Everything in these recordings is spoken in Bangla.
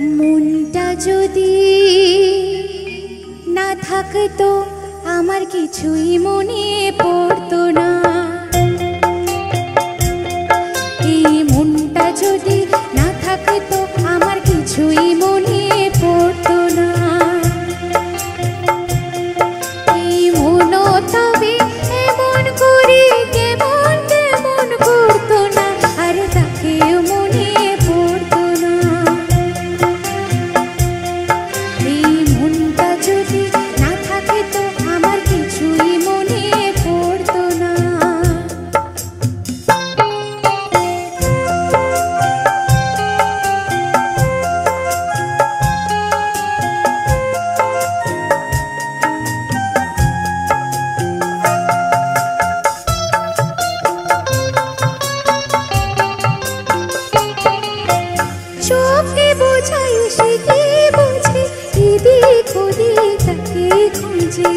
মনটা যদি না থাকতো আমার কিছুই মনে পড়তো না। এই মনটা যদি না থাকতো আমার কিছুই মনে পড়তো না। এই মন তবে এমন করে কেমন কেমন করতো না, আর তাকেও মনে পড়তো না। এই মনটা যদি না থাকতো আমার কিছুই মনে পড়তো না। চোখে বোঝাই সে কি বোঝে, এদিক ওদিক তাকে খুঁজে।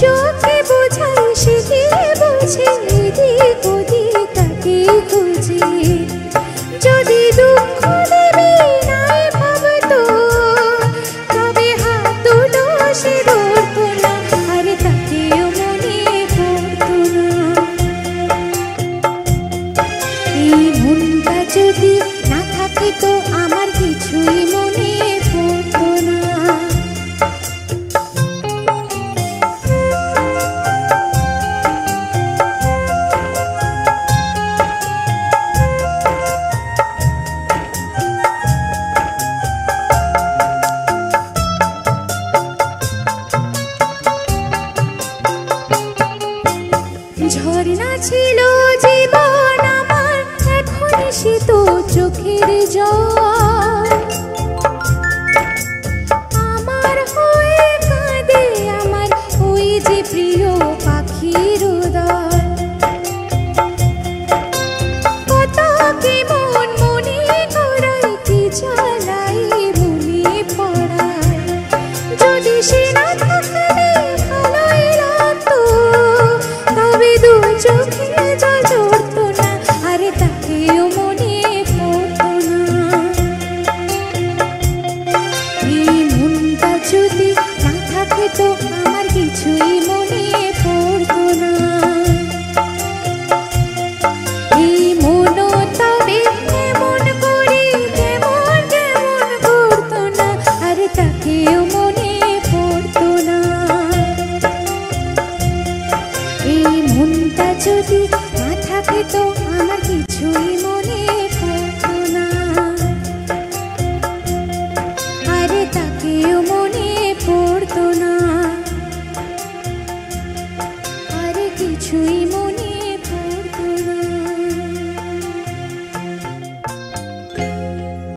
চোখে বোঝাই সে কি বোঝে, এদিক ওদিক তাকে খুঁজে। যদি দুঃখ দেবে নাই ভাবতো তবে হাত দুটো সে ধরতো না, আর তাকেও মনে পড়তো না। এই মনটা যদি না থাকতো আমার কিছুই মনে পড়তো না। ঝর্ণা ছিল জীবন আমার, এখন সে তো চোখের জল। আমার হয়ে কাঁদে আমার ওই যে প্রিয় পাখির দল। কত কি মন মনে করাই, কি জ্বালাই মনে পড়ায়। যদি সে না থাকলে ভালোই লাগতো তবে দু চোখে জল ঝরতো না, আরে তাকেও মনে পড়তো না। এই মনটা যদি না থাকতো আমার কিছুই মনে পড়তো না। এই মন তবে এমন করে কেমন কেমন করতো না, আরে তাকেও মনে পড়তো না। এই মনটা যদি না থাকতো আমার কিছুই মনে পড়তো না, আরে তাকেও মনে পড়তো না, আরে কিছুই